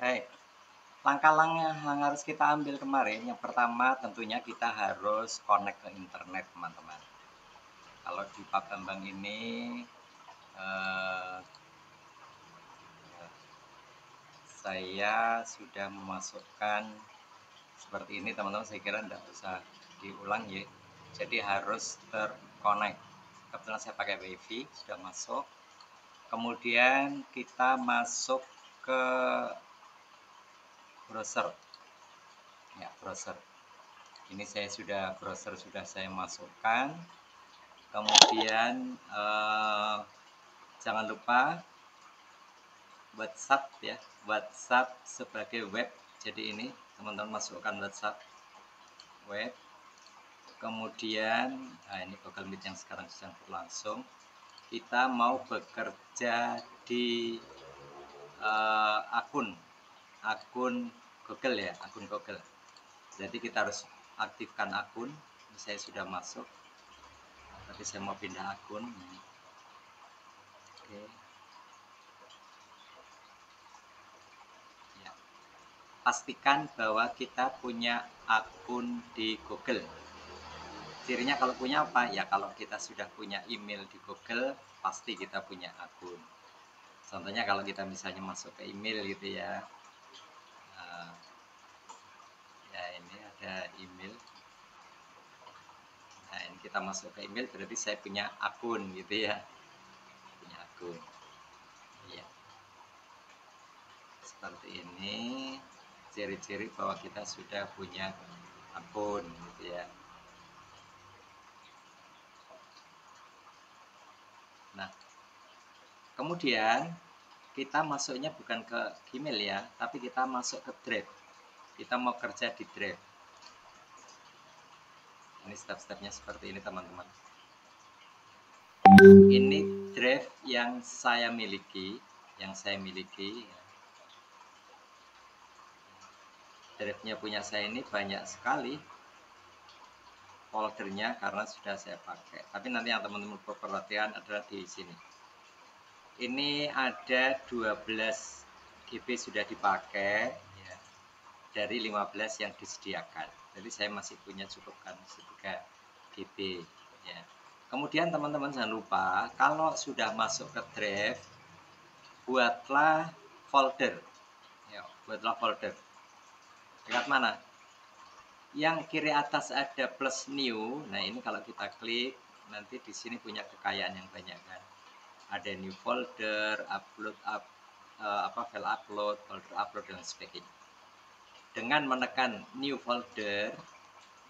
Baik, langkah-langkah yang harus kita ambil kemarin, yang pertama tentunya kita harus connect ke internet, teman-teman. Kalau di Pak Bambang ini saya sudah memasukkan seperti ini, teman-teman. Saya kira tidak usah diulang ya. Jadi harus terconnect. Kebetulan saya pakai WiFi, sudah masuk. Kemudian kita masuk ke browser. Ya, browser. Ini saya sudah browser sudah saya masukkan. Kemudian jangan lupa WhatsApp ya, WhatsApp sebagai web. Jadi ini teman-teman masukkan WhatsApp web. Kemudian ini Google Meet yang sekarang sedang berlangsung. Kita mau bekerja di akun Google ya, akun Google. Jadi kita harus aktifkan akun. Ini saya sudah masuk. Tapi saya mau pindah akun. Oke. Ya. Pastikan bahwa kita punya akun di Google. Cirinya kalau punya apa? Ya kalau kita sudah punya email di Google, pasti kita punya akun. Contohnya kalau kita misalnya masuk ke email gitu ya. Ya ini ada email. Nah ini kita masuk ke email, berarti saya punya akun gitu ya. Punya akun. Ya. Seperti ini. Ciri-ciri bahwa kita sudah punya akun gitu ya. Nah, kemudian kita masuknya bukan ke Gmail ya, tapi kita masuk ke Drive. Kita mau kerja di Drive. Ini step-stepnya seperti ini teman-teman. Ini Drive yang saya miliki, Drive-nya punya saya ini banyak sekali foldernya karena sudah saya pakai. Tapi nanti yang teman-teman perhatian adalah di sini. Ini ada 12 GB sudah dipakai ya, dari 15 yang disediakan. Jadi saya masih punya cukupkan 3 GB ya. Kemudian teman-teman jangan lupa kalau sudah masuk ke Drive, buatlah folder. Ya, buatlah folder. Dekat mana? Yang kiri atas ada plus new. Nah, ini kalau kita klik nanti di sini punya kekayaan yang banyak kan. Ada new folder, file upload, folder upload dan sebagainya. Dengan menekan new folder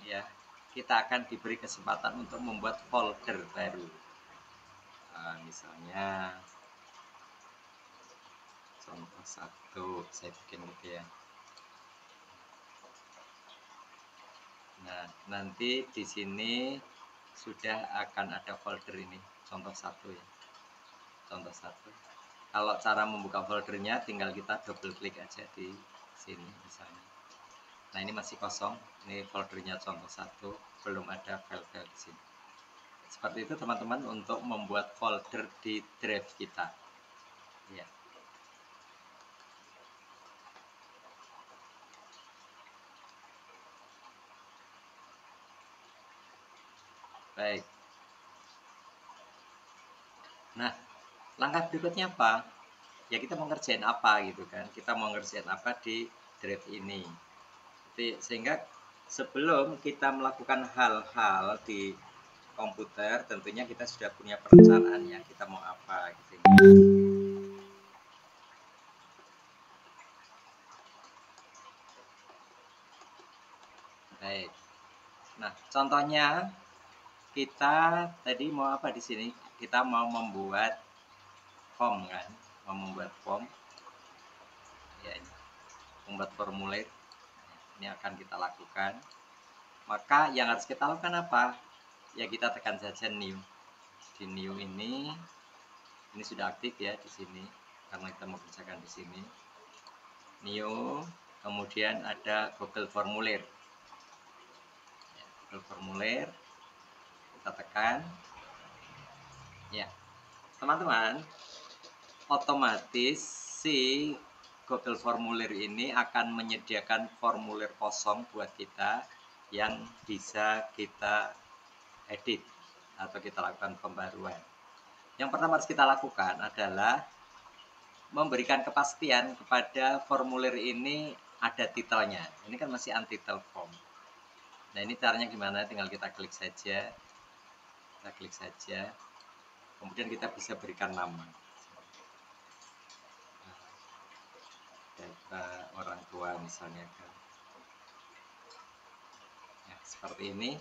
ya, kita akan diberi kesempatan untuk membuat folder baru. Misalnya contoh 1 saya bikin gitu ya. Nah, nanti di sini sudah akan ada folder ini, contoh 1 ya. Contoh 1. Kalau cara membuka foldernya tinggal kita double klik aja di sini misalnya. Nah, ini masih kosong. Ini foldernya contoh 1, belum ada file-file di sini. Seperti itu teman-teman untuk membuat folder di Drive kita. Ya. Baik. Nah, langkah berikutnya apa? Ya kita mau ngerjain apa gitu kan. Kita mau ngerjain apa di Drive ini. Jadi, sehingga sebelum kita melakukan hal-hal di komputer, tentunya kita sudah punya perencanaan ya, kita mau apa gitu. Baik. Nah, contohnya kita tadi mau apa di sini? Kita mau membuat form kan, mau membuat form. Ya, ini. Membuat formulir. Ini akan kita lakukan. Maka yang harus kita lakukan apa? Ya kita tekan saja new. Di new ini sudah aktif ya di sini karena kita mau kerjakan di sini. New, kemudian ada Google Formulir. Ya, Google Formulir kita tekan. Ya, teman-teman, otomatis si Google Formulir ini akan menyediakan formulir kosong buat kita yang bisa kita edit atau kita lakukan pembaruan. Yang pertama harus kita lakukan adalah memberikan kepastian kepada formulir ini ada titelnya. Ini kan masih untitled form. Nah, ini caranya gimana? Tinggal kita klik saja. Kita klik saja. Kemudian kita bisa berikan nama. Data orang tua misalnya kan. Ya, seperti ini.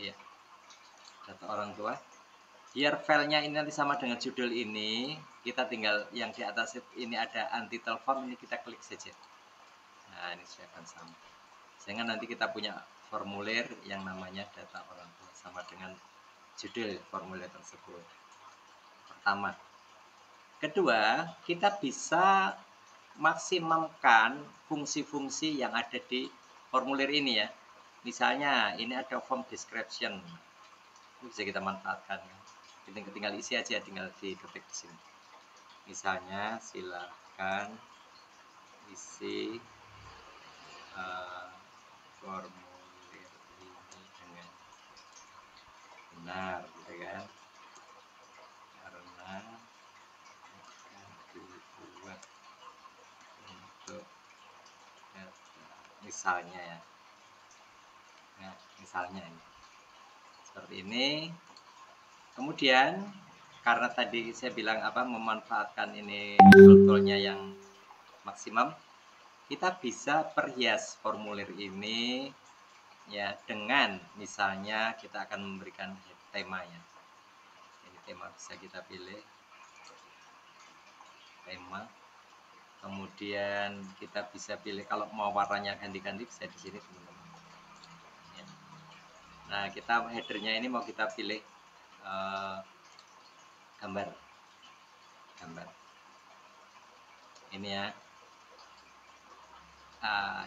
Iya. Data orang tua. Biar filenya ini nanti sama dengan judul ini, kita tinggal yang di atas ini ada untitled form, ini kita klik saja. Nah, ini sudah akan sama. Sehingga nanti kita punya formulir yang namanya data orang tua sama dengan judul formulir tersebut. Pertama. Kedua, kita bisa maksimumkan fungsi-fungsi yang ada di formulir ini ya. Misalnya ini ada form description. Ini bisa kita manfaatkan. Tinggal isi aja, tinggal diketik di sini. Misalnya silakan isi formulir ini dengan benar, gitu kan? Karena akan dibuat untuk data, misalnya ya. Nah, misalnya ini seperti ini. Kemudian karena tadi saya bilang memanfaatkan ini toolnya yang maksimum, kita bisa perhias formulir ini ya dengan misalnya kita akan memberikan temanya. Ini tema bisa kita pilih tema. Kemudian kita bisa pilih kalau mau warnanya ganti-ganti bisa di sini teman-teman. Ya. Nah, kita headernya ini mau kita pilih gambar ini ya.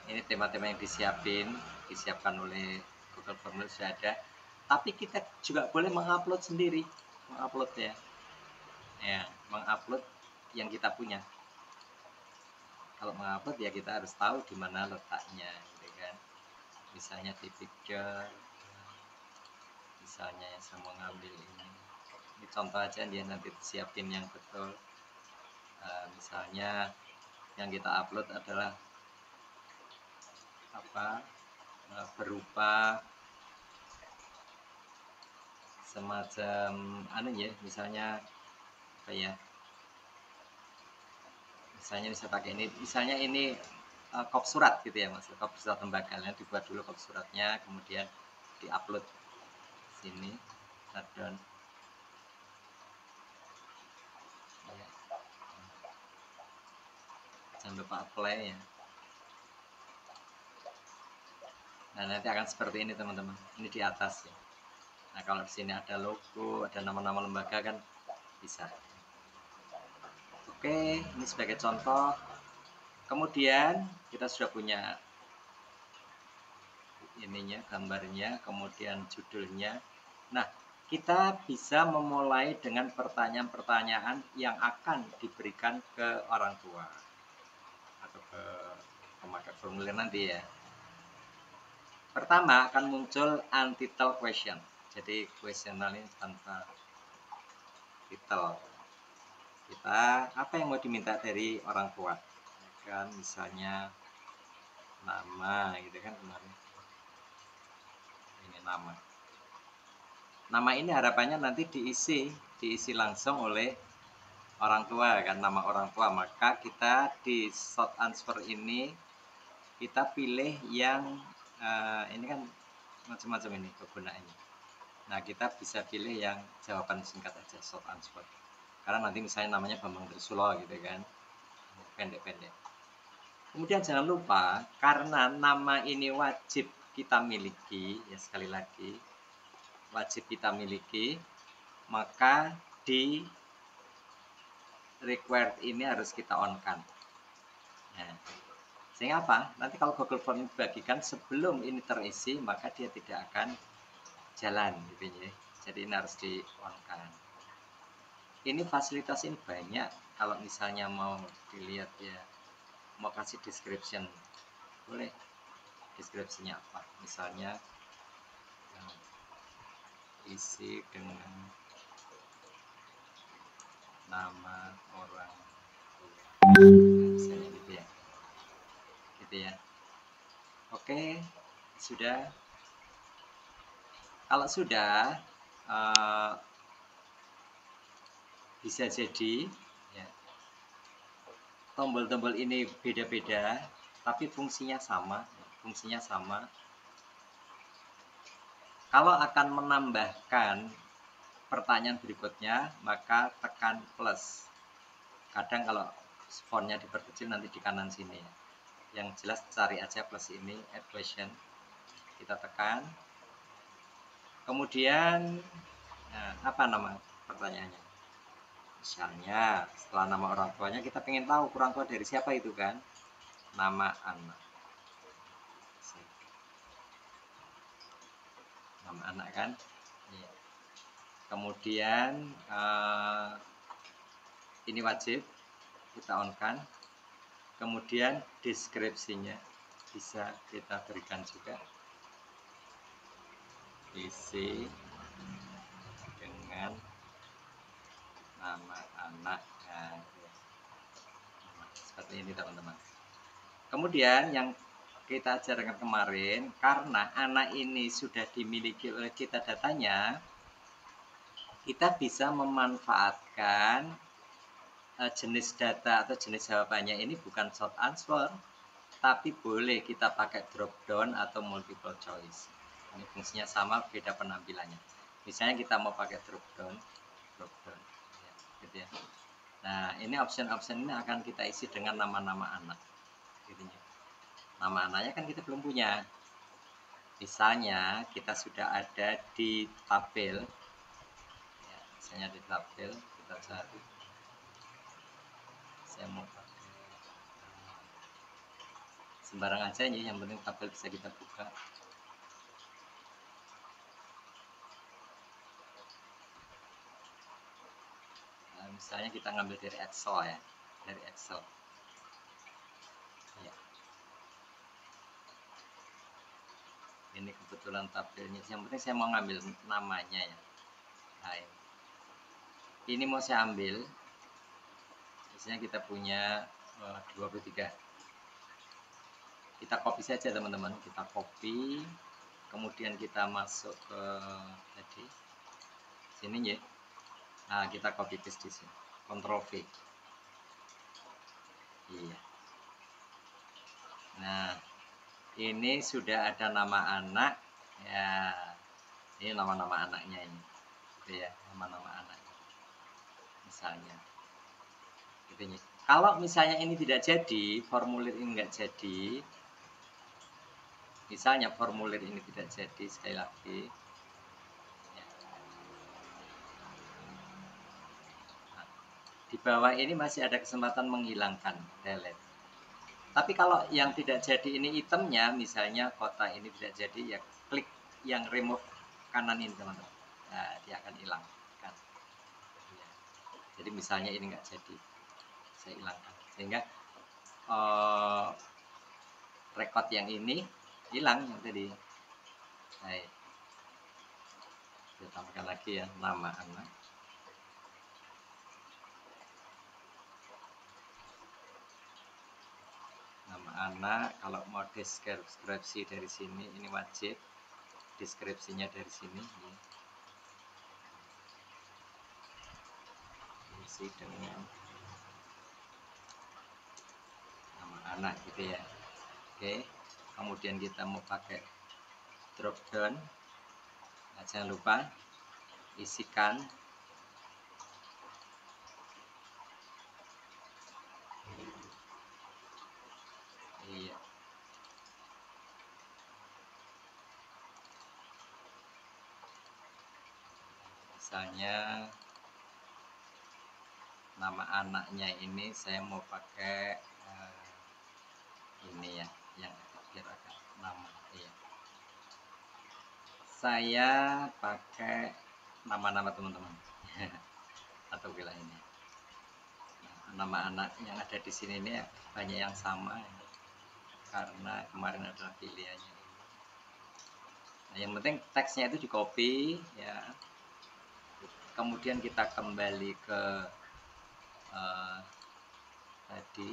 Ini tema-tema yang disiapkan oleh Google Formulir sudah ada, tapi kita juga boleh mengupload sendiri, mengupload yang kita punya. Kalau mengupload ya kita harus tahu di mana letaknya, gitu kan. Misalnya di picture, misalnya saya mau ngambil ini contoh aja dia nanti siapin yang betul. Misalnya yang kita upload adalah berupa semacam misalnya misalnya bisa pakai ini, misalnya ini kop surat gitu ya mas, kop surat tembaganya dibuat dulu kop suratnya, kemudian diupload sini, shutdown. Jangan lupa apply ya. Nah, nanti akan seperti ini teman-teman. Ini di atas ya. Nah, kalau di sini ada logo, ada nama-nama lembaga kan bisa. Oke, ini sebagai contoh. Kemudian kita sudah punya ininya, gambarnya, kemudian judulnya. Nah, kita bisa memulai dengan pertanyaan-pertanyaan yang akan diberikan ke orang tua atau ke pemakai formulir nanti ya. Pertama akan muncul untitled question. Jadi kuesioner ini tanpa titel. Kita apa yang mau diminta dari orang tua? Kan misalnya nama gitu kan kemarin. Ini nama. Nama ini harapannya nanti diisi langsung oleh orang tua kan, nama orang tua. Maka kita di short answer ini kita pilih yang ini kan macam-macam ini kegunaannya. Nah, kita bisa pilih yang jawaban singkat aja, short answer. Karena nanti misalnya namanya Bambang Trisulo gitu kan, pendek-pendek. Kemudian jangan lupa, karena nama ini wajib kita miliki, ya sekali lagi, wajib kita miliki, maka di required ini harus kita on-kan. Nah, sehingga apa? Nanti kalau Google Form dibagikan sebelum ini terisi, maka dia tidak akan jalan gitu ya. Jadi ini harus di on-kan. Ini fasilitas ini banyak. Kalau misalnya mau dilihat ya, mau kasih description, boleh. Deskripsinya apa? Misalnya isi dengan nama orang tua. Misalnya gitu ya. Gitu ya. Oke, sudah. Kalau sudah, bisa jadi ya, tombol-tombol ini beda-beda, tapi fungsinya sama. Fungsinya sama. Kalau akan menambahkan pertanyaan berikutnya, maka tekan plus. Kadang kalau fontnya diperkecil nanti di kanan sini ya. Yang jelas cari aja plus ini, add question. Kita tekan. Kemudian, nah, apa nama pertanyaannya? Misalnya, setelah nama orang tuanya, kita pengen tahu orang tua dari siapa itu kan? Nama anak. Nama anak kan? Iya. Kemudian, ini wajib kita on kan. Kemudian deskripsinya bisa kita berikan juga. Isi dengan nama anak. Nah, seperti ini teman-teman. Kemudian yang kita ajarkan kemarin, karena anak ini sudah dimiliki oleh kita datanya, kita bisa memanfaatkan jenis data atau jenis jawabannya ini bukan short answer, tapi boleh kita pakai drop down atau multiple choice. Ini fungsinya sama, beda penampilannya. Misalnya kita mau pakai drop down ya, gitu ya. Nah, ini option-option ini akan kita isi dengan nama-nama anak. Gitu ya. Nama anaknya kan kita belum punya. Misalnya kita sudah ada di tabel, ya, misalnya di tabel kita cari. Saya mau pakai sembarang aja ya, yang penting tabel bisa kita buka. Nah, misalnya kita ngambil dari Excel ya, dari Excel. Ya. Ini kebetulan tabelnya. Yang penting saya mau ngambil namanya ya. Nah, ini mau saya ambil. Misalnya kita punya 23. Kita copy saja teman-teman. Kita copy. Kemudian kita masuk ke tadi sini ya. Nah, kita copy paste di sini. Ctrl V. Iya. Nah, ini sudah ada nama anak ya. Ini nama-nama anaknya ini. Gitu ya, nama-nama anaknya. Misalnya. Gitu ya. Kalau misalnya ini tidak jadi, formulir ini enggak jadi. Misalnya formulir ini tidak jadi, sekali lagi. Ya. Nah, di bawah ini masih ada kesempatan menghilangkan, delete. Tapi kalau yang tidak jadi ini itemnya, misalnya kota ini tidak jadi, ya klik yang remove kanan ini teman-teman. Nah, dia akan hilang kan. Ya. Jadi misalnya ini nggak jadi, saya hilangkan. Sehingga record yang ini hilang yang tadi. Baik. Kita tambahkan lagi ya, nama anak. Nama anak, kalau mau deskripsi dari sini, ini wajib. Deskripsinya dari sini. Ya. Isi dengan nama anak gitu ya. Oke. Kemudian kita mau pakai drop down. Nah, jangan lupa isikan iya. Misalnya nama anaknya ini saya mau pakai ini ya, yang biar agak nama iya. Saya pakai nama-nama teman-teman. atau wilayahnya. Nah, nama anak yang ada di sini ini banyak yang sama ya, karena kemarin adalah pilihannya. Nah, yang penting teksnya itu di copy ya. Kemudian kita kembali ke tadi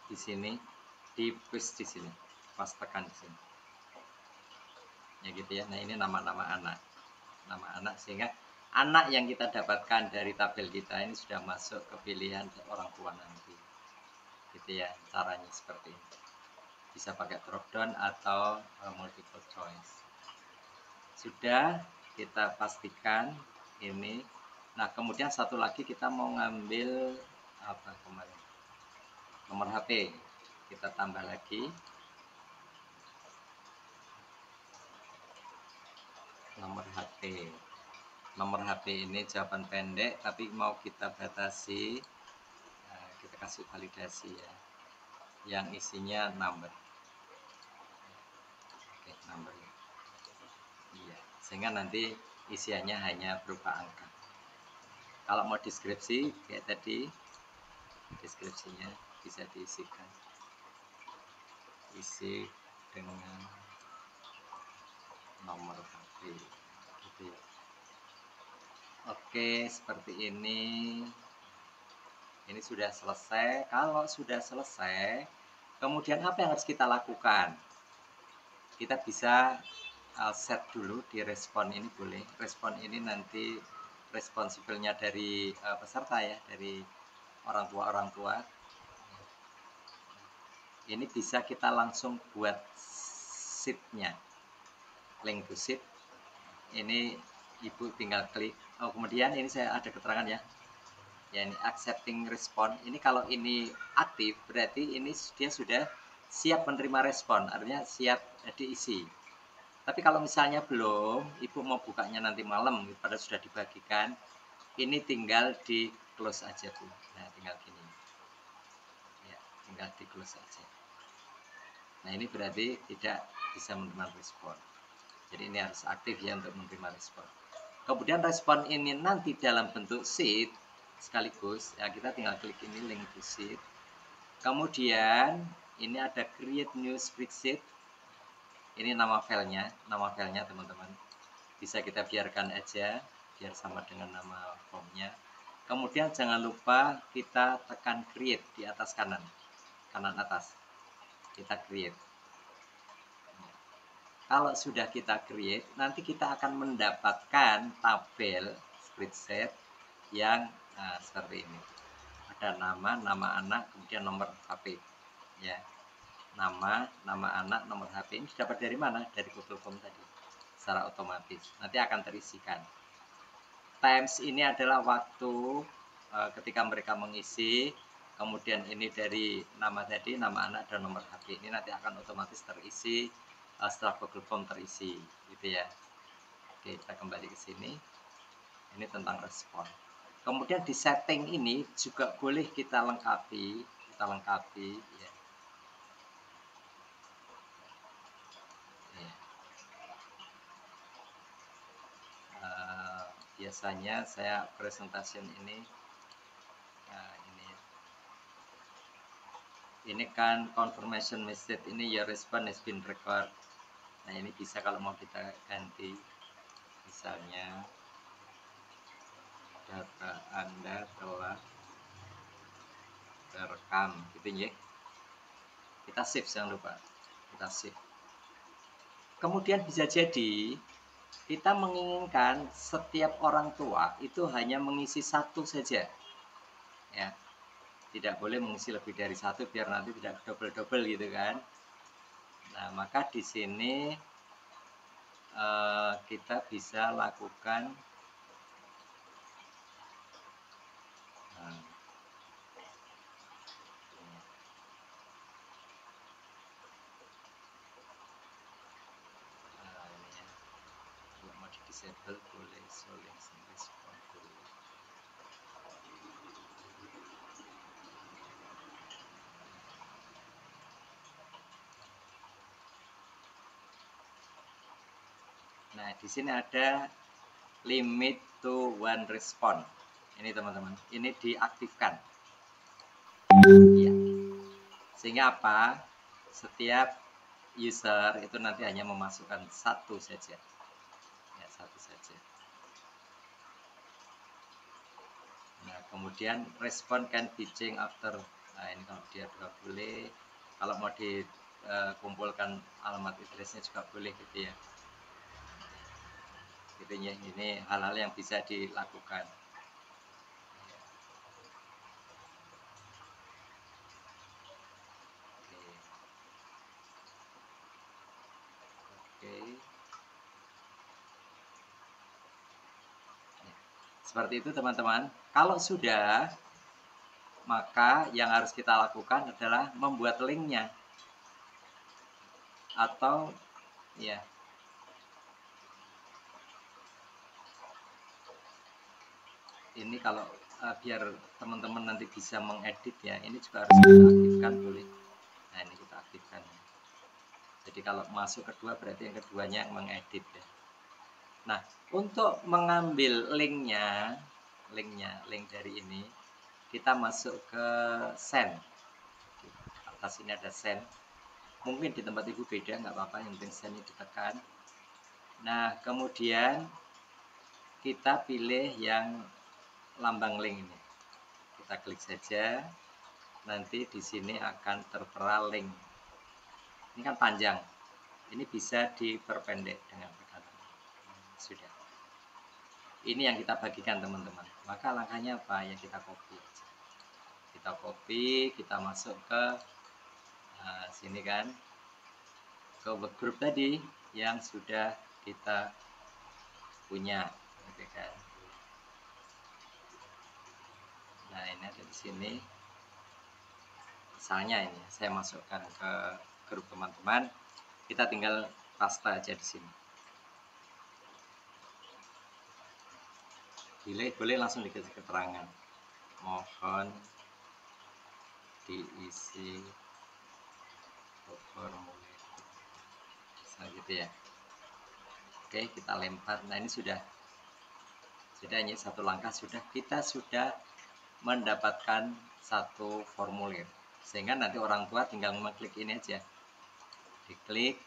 di sini, di paste di sini, pas tekan di sini. Ya gitu ya. Nah, ini nama-nama anak, sehingga anak yang kita dapatkan dari tabel kita ini sudah masuk ke pilihan orang tua nanti. Gitu ya, caranya seperti ini. Bisa pakai drop down atau multiple choice. Sudah kita pastikan ini. Nah, kemudian satu lagi kita mau ngambil apa kemarin? Nomor HP. Kita tambah lagi. Nomor HP. Nomor HP ini jawaban pendek, tapi mau kita batasi, kita kasih validasi ya, yang isinya number. Oke, number. Iya, sehingga nanti isiannya hanya berupa angka. Kalau mau deskripsi kayak tadi, deskripsinya bisa diisikan, isi dengan nomor HP gitu ya. Oke, seperti ini. Ini sudah selesai. Kalau sudah selesai, kemudian apa yang harus kita lakukan? Kita bisa set dulu di respon ini, boleh. Respon ini nanti responsibelnya dari peserta ya, dari orang tua. Ini bisa kita langsung buat sheet-nya, link to sheet. Ini ibu tinggal klik. Oh, kemudian ini saya ada keterangan ya. Ya, ini accepting respon. Ini kalau ini aktif berarti ini dia sudah siap menerima respon, artinya siap diisi. Tapi kalau misalnya belum, ibu mau bukanya nanti malam, pada sudah dibagikan, ini tinggal di close aja Bu. Nah, tinggal gini. Ya, tinggal di close aja. Nah, ini berarti tidak bisa menerima respon. Jadi ini harus aktif ya untuk menerima respon. Kemudian respon ini nanti dalam bentuk sheet sekaligus, ya kita tinggal klik ini link to sheet. Kemudian ini ada create new spreadsheet. Ini nama filenya teman-teman. Bisa kita biarkan aja, biar sama dengan nama formnya. Kemudian jangan lupa kita tekan create di atas kanan atas. Kita create. Kalau sudah kita create, nanti kita akan mendapatkan tabel spreadsheet yang seperti ini. Ada nama anak, kemudian nomor HP. Ya. Nama anak, nomor HP ini dapat dari mana? Dari Google Form tadi. Secara otomatis. Nanti akan terisikan. Times ini adalah waktu ketika mereka mengisi. Kemudian ini dari nama tadi, nama anak dan nomor HP. Ini nanti akan otomatis terisi setelah Google Form terisi, gitu ya. Oke, kita kembali ke sini. Ini tentang respon. Kemudian di setting ini juga boleh kita lengkapi, ya. Biasanya saya presentation ini, ini kan confirmation message, ini your response has been record. Nah, ini bisa kalau mau kita ganti, misalnya data Anda telah terekam, gitu ya. Kita save, jangan lupa kita save. Kemudian bisa jadi kita menginginkan setiap orang tua itu hanya mengisi satu saja, ya. Tidak boleh mengisi lebih dari satu biar nanti tidak double gitu kan. Nah, maka di sini kita bisa lakukan kalau mau di disable boleh solving respon dulu. Nah, di sini ada limit to one respond. Ini teman-teman, ini diaktifkan. Ya. Sehingga apa? Setiap user itu nanti hanya memasukkan satu saja. Ya, satu saja. Nah, kemudian respon can be changed after. Nah, ini kalau dia juga boleh. Kalau mau dikumpulkan alamat address-nya juga boleh gitu ya. Gitu ya. Ini hal-hal yang bisa dilakukan. Oke. Seperti itu teman-teman. Kalau sudah, maka yang harus kita lakukan adalah membuat linknya. Atau ya, ini kalau biar teman-teman nanti bisa mengedit ya, ini juga harus kita aktifkan boleh. Nah, ini kita aktifkan. Jadi kalau masuk kedua berarti yang keduanya yang mengedit ya. Nah, untuk mengambil link dari ini, kita masuk ke send. Atas ini ada send. Mungkin di tempat ibu beda, nggak apa-apa, yang penting send itu ditekan. Nah, kemudian kita pilih yang lambang link ini. Kita klik saja. Nanti di sini akan tertera link. Ini kan panjang. Ini bisa diperpendek dengan tekanan. Sudah. Ini yang kita bagikan teman-teman. Maka langkahnya apa? Ya kita copy. Kita copy, kita masuk ke sini kan. Ke workgroup tadi yang sudah kita punya. Gitu kan. Nah, ini ada di sini. Misalnya ini saya masukkan ke grup teman-teman. Kita tinggal paste aja di sini. Boleh langsung dikasih keterangan. Mohon diisi formulir. Nah, gitu ya. Oke, kita lempar. Nah, ini sudah hanya satu langkah kita sudah mendapatkan satu formulir. Sehingga nanti orang tua tinggal mengklik ini aja. Diklik,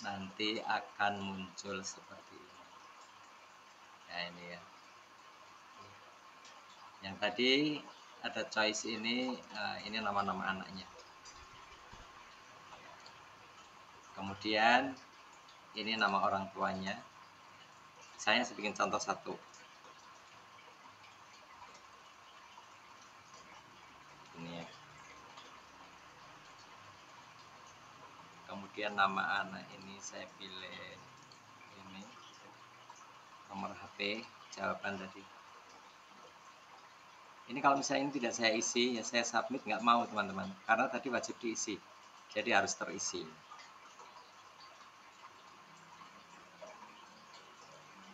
nanti akan muncul seperti ini. Nah, ini ya. Yang tadi ada choice ini nama-nama anaknya. Kemudian ini nama orang tuanya. Saya bikin contoh satu. Ini ya. Kemudian nama anak ini saya pilih ini. Nomor HP, jawaban tadi. Ini kalau misalnya ini tidak saya isi, ya saya submit, nggak mau teman-teman. Karena tadi wajib diisi. Jadi harus terisi.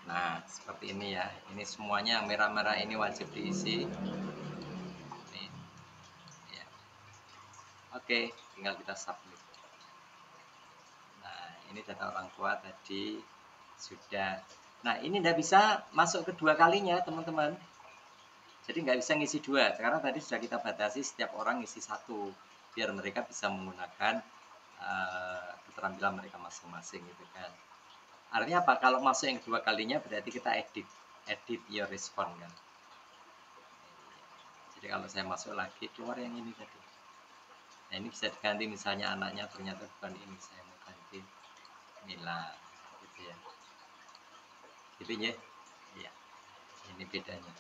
Nah, seperti ini ya. Ini semuanya yang merah-merah ini wajib diisi. Ini. Ya. Oke, tinggal kita submit. Nah, ini data orang tua tadi sudah. Nah, ini tidak bisa masuk kedua kalinya, teman-teman. Jadi nggak bisa ngisi dua. Karena tadi sudah kita batasi setiap orang ngisi satu. Biar mereka bisa menggunakan keterampilan mereka masing-masing gitu kan. Artinya apa? Kalau masuk yang kedua kalinya berarti kita edit your response kan. Jadi kalau saya masuk lagi keluar yang ini tadi. Nah, ini bisa diganti misalnya anaknya ternyata bukan ini, saya mau ganti Mila gitu ya. Gitu ya. Iya. Ini bedanya.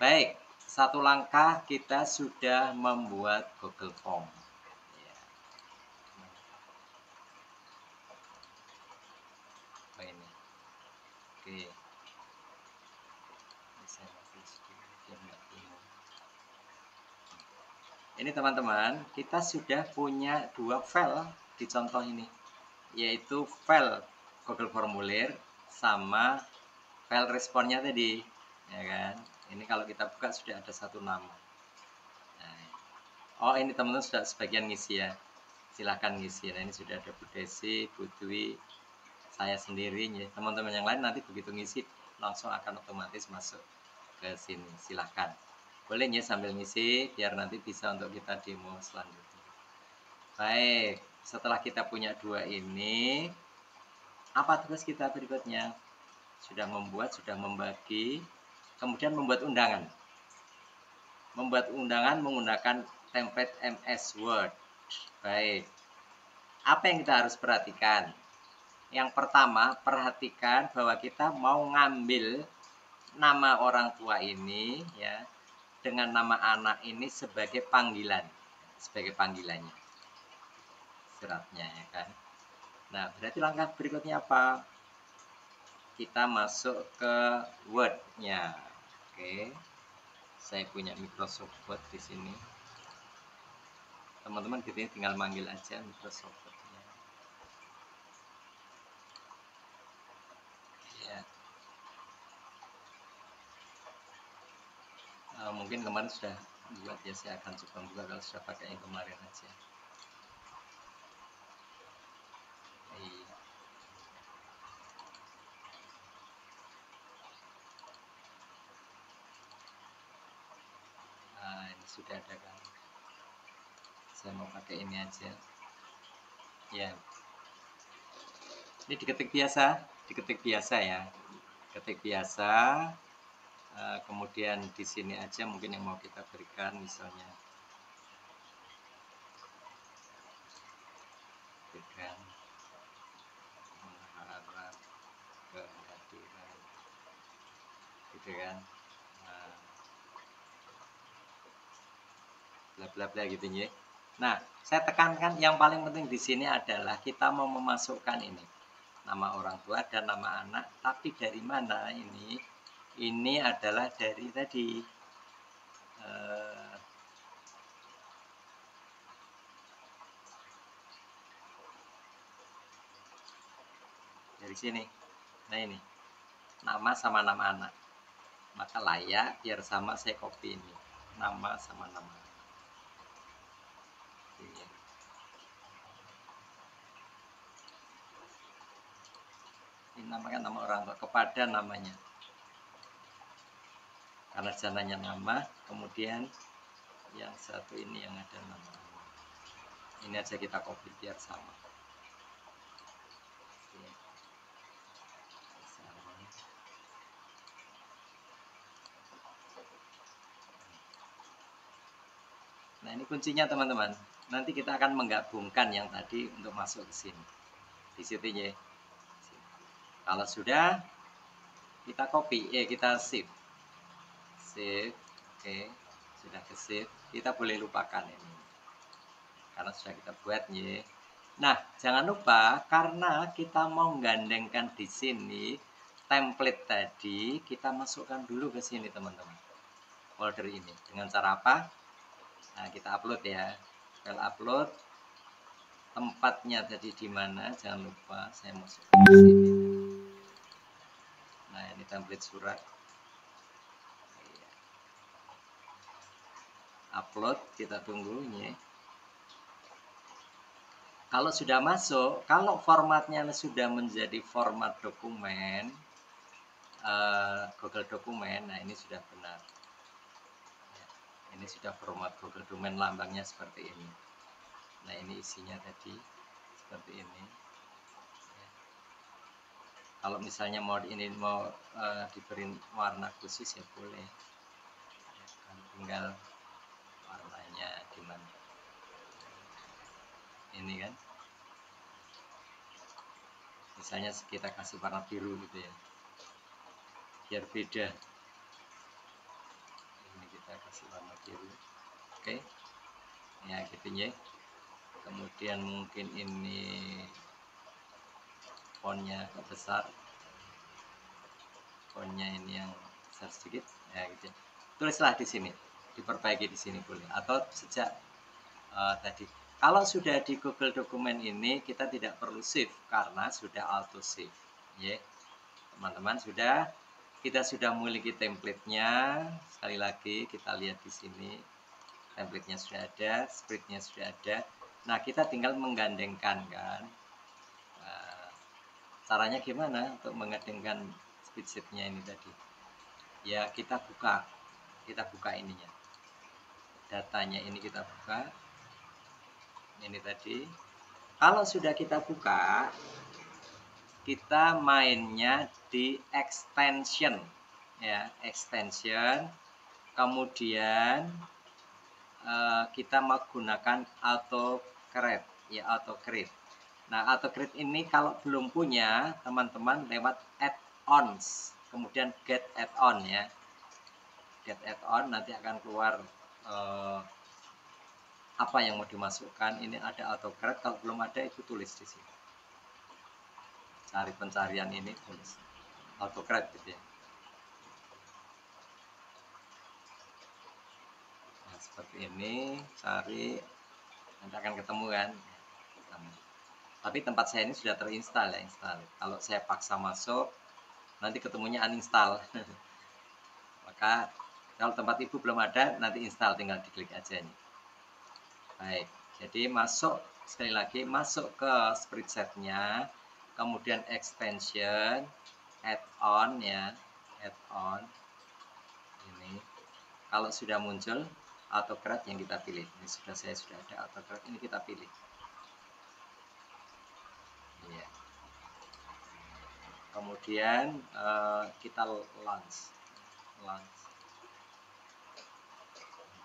Baik, satu langkah kita sudah membuat Google Form. Ya. Oh, ini. Oke. Ini teman-teman, kita sudah punya dua file di contoh ini, yaitu file Google Formulir sama file responnya tadi, ya kan? Ini kalau kita buka sudah ada satu nama. Nah, oh, ini teman-teman sudah sebagian ngisi ya, silahkan ngisi. Nah, ini sudah ada Bu Desi, Bu Dwi, saya sendiri, ya. Teman-teman yang lain nanti begitu ngisi langsung akan otomatis masuk ke sini. Silahkan. Boleh ya sambil ngisi biar nanti bisa untuk kita demo selanjutnya. Baik, setelah kita punya dua ini, apa tugas kita berikutnya? Sudah membuat, sudah membagi, kemudian membuat undangan. Membuat undangan menggunakan template MS Word. Baik. Apa yang kita harus perhatikan? Yang pertama, perhatikan bahwa kita mau ngambil nama orang tua ini ya dengan nama anak ini sebagai panggilan, sebagai panggilannya. Suratnya ya kan. Nah, berarti langkah berikutnya apa? Kita masuk ke Word-nya. Oke. Saya punya Microsoft Word di sini. Teman-teman gitu tinggal manggil aja Microsoft Word-nya. Ya. Mungkin kemarin sudah buat ya, saya akan coba buka kalau sudah pakai yang kemarin aja. Iya. Nah, ini sudah ada kan. Saya mau pakai ini aja. Ya. Ini diketik biasa ya. Ketik biasa. Kemudian di sini aja mungkin yang mau kita berikan misalnya berikan mengharap kehadiran gitu kan, bla bla bla gitu ya. Nah, saya tekankan yang paling penting di sini adalah kita mau memasukkan ini nama orang tua dan nama anak, tapi dari mana ini? Ini adalah dari tadi dari sini. Nah ini nama sama nama anak, maka layak biar sama saya copy ini nama sama nama. Ini namanya nama orang tua kepada namanya, karena jananya nama, kemudian yang satu ini yang ada nama. Ini aja kita copy biar sama. Nah ini kuncinya teman-teman. Nanti kita akan menggabungkan yang tadi untuk masuk ke sini. Di situ ya. Kalau sudah kita copy, kita save. Save, oke. Sudah ke save. Kita boleh lupakan ini. Karena sudah kita buat ya. Nah, jangan lupa karena kita mau menggandengkan di sini template tadi, kita masukkan dulu ke sini teman-teman. Folder ini. Dengan cara apa? Nah, kita upload ya. File upload. Tempatnya tadi di mana? Jangan lupa saya masukkan di sini. Nah, ini template surat. Upload, kita tunggu ya. Kalau sudah masuk, kalau formatnya sudah menjadi format dokumen, Google Dokumen, nah ini sudah benar. Ini sudah format Google Dokumen, lambangnya seperti ini. Nah ini isinya tadi seperti ini. Kalau misalnya mau ini mau diberi warna khusus ya boleh. Tinggal warnanya gimana. Ini kan. Misalnya kita kasih warna biru gitu ya. Biar beda. Ini kita kasih warna biru. Oke. Ya gitu ya. Kemudian mungkin ini fontnya besar, fontnya ini yang besar sedikit ya gitu. Tulislah di sini, diperbaiki di sini boleh, atau sejak tadi. Kalau sudah di Google Dokumen ini kita tidak perlu save karena sudah auto save ya. Teman-teman kita sudah memiliki template-nya. Sekali lagi kita lihat di sini template-nya sudah ada, spread-nya sudah ada. Nah kita tinggal menggandengkan kan. Caranya gimana untuk menggandengkan spreadsheet-nya ini tadi? ya kita buka ininya, datanya ini kita buka, ini tadi. Kalau sudah kita buka, kita mainnya di extension, ya, extension. Kemudian kita menggunakan AutoCreate, ya, AutoCreate. Nah, AutoCreate ini kalau belum punya, teman-teman lewat add-ons, kemudian get add-on, ya. Get add-on nanti akan keluar apa yang mau dimasukkan. Ini ada AutoCreate, kalau belum ada itu tulis di sini. Cari pencarian ini tulis AutoCreate gitu ya. Nah, seperti ini, cari, nanti akan ketemu kan. Tapi tempat saya ini sudah terinstall, ya, install. Kalau saya paksa masuk, nanti ketemunya uninstall. Maka kalau tempat ibu belum ada, nanti install, tinggal diklik aja nih. Baik, jadi masuk, sekali lagi masuk ke spreadsheet-nya, kemudian extension, add-on, ya, add-on ini. Kalau sudah muncul AutoCreate yang kita pilih, ini saya sudah ada AutoCreate, ini kita pilih. Ya. Kemudian kita launch.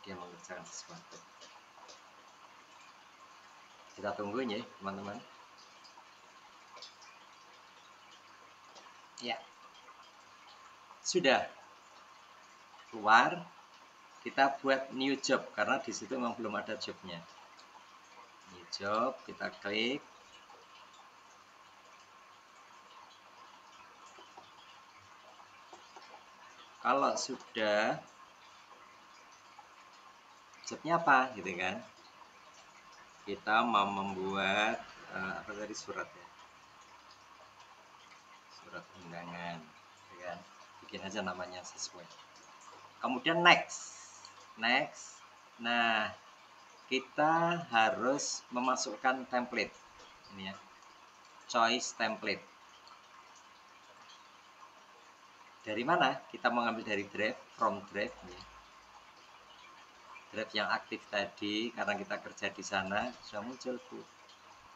Dia mengerjakan sesuatu. Kita tunggu ya, teman-teman. Ya, sudah keluar. Kita buat new job karena di situ memang belum ada jobnya. New job, kita klik. Kalau sudah, jobnya apa, gitu kan? Kita mau membuat apa tadi, surat, ya, surat undangan, gitu kan? Bikin aja namanya sesuai. Kemudian next. Nah, kita harus memasukkan template ini, ya, choice template. Dari mana? Kita mengambil dari drive, from drive, ya. Drive yang aktif tadi, karena kita kerja di sana sudah muncul, Bu.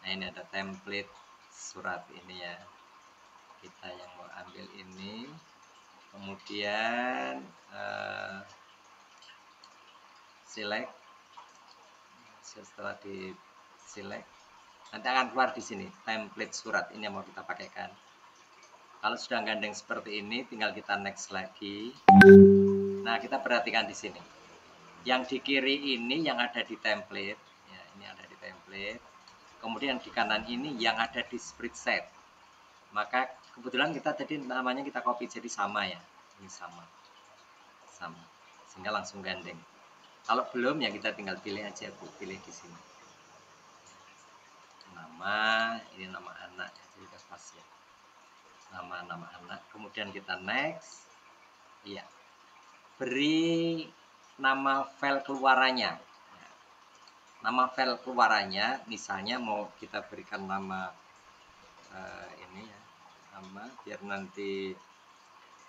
Nah, ini ada template surat ini, ya. Kita yang mau ambil ini, kemudian select. Setelah di select, nanti akan keluar di sini template surat ini yang mau kita pakaikan. Kalau sudah gandeng seperti ini, tinggal kita next lagi. Nah, kita perhatikan di sini. Yang di kiri ini yang ada di template, ya, ini ada di template. Kemudian di kanan ini yang ada di spreadsheet. Maka kebetulan kita tadi namanya kita copy jadi sama, ya. Ini sama. Sehingga langsung gandeng. Kalau belum, ya kita tinggal pilih aja, Bu. Pilih di sini. Nama, ini nama anak, jadi udah pas, ya. Nama anak. Kemudian kita next. Iya. Beri nama file keluarannya. Nama file keluarannya, misalnya mau kita berikan nama ini, ya, nama biar nanti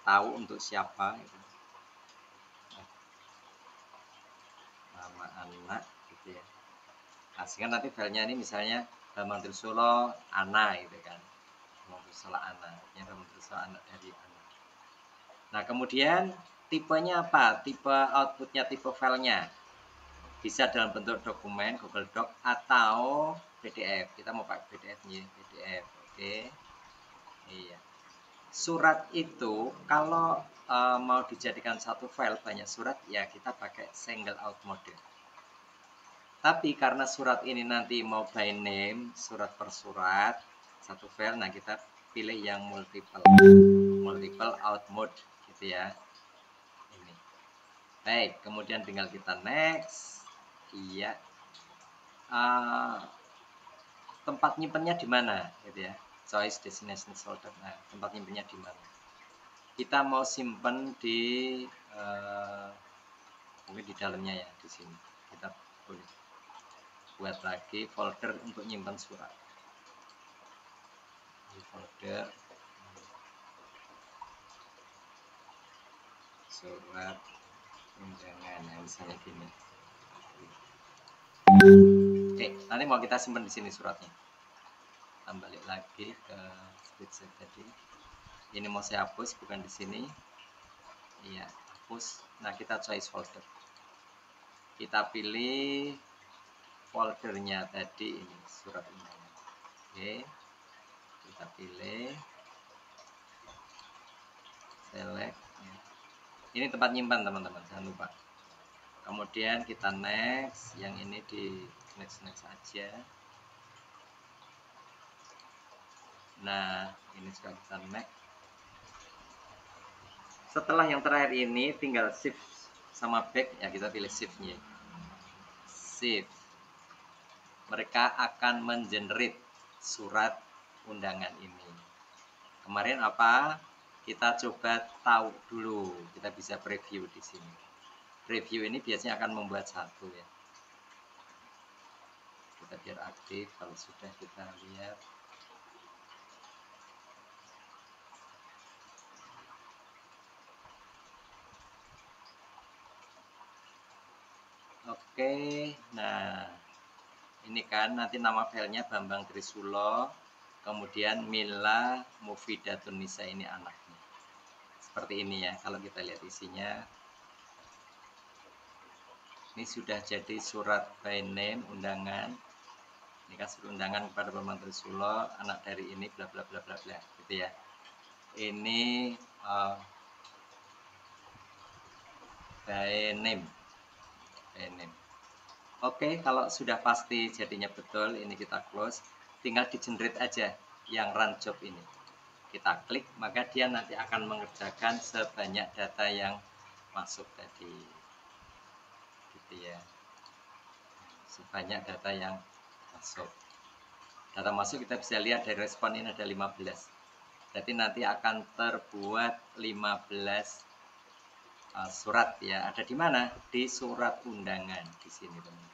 tahu untuk siapa, gitu. Nama anak, gitu ya. Nah, sehingga nanti filenya ini misalnya Bambang Trisolo Ana, gitu kan. Bambang Trisolo Ana, ya, Bambang Trisolo anak dari Ana. Nah, kemudian tipenya apa? Tipe outputnya, tipe filenya. Bisa dalam bentuk dokumen, Google Doc, atau PDF. Kita mau pakai PDF nih, PDF. Oke. Iya. Surat itu kalau mau dijadikan satu file banyak surat, ya kita pakai single out mode. Tapi karena surat ini nanti mau by name, surat per surat, satu file, nah kita pilih yang multiple out mode, gitu ya. Ini. Baik, kemudian tinggal kita next. Iya. Tempat nyimpennya di mana, gitu ya. Choice destination folder. Nah, tempat nyimpennya di mana? Kita mau simpen di mungkin di dalamnya, ya, di sini. Kita boleh buat lagi folder untuk nyimpan surat. Di folder. surat undangan. Nah, misalnya gini. Oke, nanti mau kita simpan di sini suratnya. Kita balik lagi ke spreadsheet tadi. Ini mau saya hapus, bukan di sini. Iya, hapus. Nah, kita choice folder. Kita pilih foldernya tadi ini, surat undangan. Oke, kita pilih, select. Ini tempat nyimpan teman-teman, jangan lupa. Kemudian kita next, yang ini di next aja. Nah, ini sudah kita next. Setelah yang terakhir ini tinggal shift sama back, ya kita pilih shift-nya. Shift. Mereka akan mengenerate surat undangan ini. Kemarin apa? Kita coba tahu dulu. Kita bisa preview di sini. Preview ini biasanya akan membuat satu ya. Kita biar aktif kalau sudah kita lihat. Oke, nah ini kan nanti nama filenya Bambang Trisulo, kemudian Mila Mufidatun Nisa, ini anaknya. Seperti ini ya, kalau kita lihat isinya. Ini sudah jadi surat by name undangan. Ini kan surat undangan kepada Bambang Trisulo, anak dari ini bla bla bla bla bla gitu ya. Ini by name. Oke, kalau sudah pasti jadinya betul, ini kita close. Tinggal di-generate aja yang run job ini. Kita klik, maka dia nanti akan mengerjakan sebanyak data yang masuk tadi. Gitu ya. Sebanyak data yang masuk. Data masuk kita bisa lihat dari respon ini ada 15. Berarti nanti akan terbuat 15 surat ya. Ada di mana? Di surat undangan di sini teman-teman.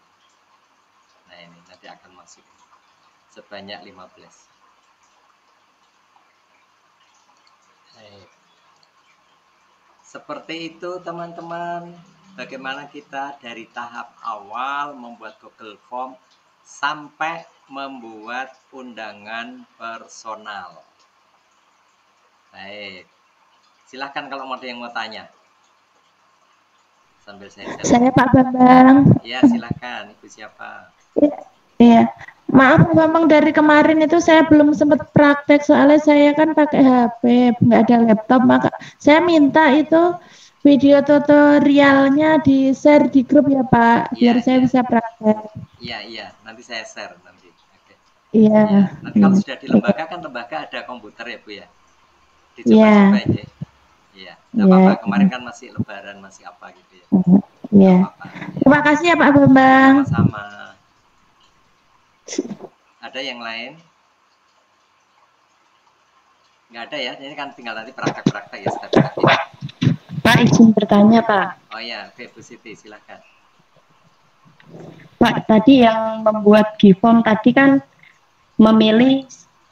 Nah, ini nanti akan masuk sebanyak 15. Baik. Seperti itu teman-teman, bagaimana kita dari tahap awal membuat Google Form sampai membuat undangan personal. Baik, silahkan kalau ada yang mau tanya. Sambil Saya Pak Bambang. Ya, silahkan. Ibu siapa? Iya. Maaf memang dari kemarin itu saya belum sempat praktek soalnya saya kan pakai HP, nggak ada laptop, maka saya minta itu video tutorialnya di-share di grup ya Pak, biar Iya, saya iya. bisa praktek. Iya, iya. Nanti saya share nanti. Oke. Iya, Ya, nanti kalau iya, sudah di lembaga kan lembaga ada komputer ya Bu ya. Dicoba-coba iya, aja. Iya, nggak iya, apa-apa. iya. Kemarin kan masih lebaran, masih apa gitu ya. Nggak Iya. apa-apa. Ya. Terima kasih ya Pak Bambang. Sama-sama. Ada yang lain? Nggak ada ya. Ini kan tinggal nanti praktek-praktek ya, step-step ini. Pak izin bertanya Pak. Oh ya, oke Bu Siti, silahkan. Pak tadi yang membuat Givom tadi kan memilih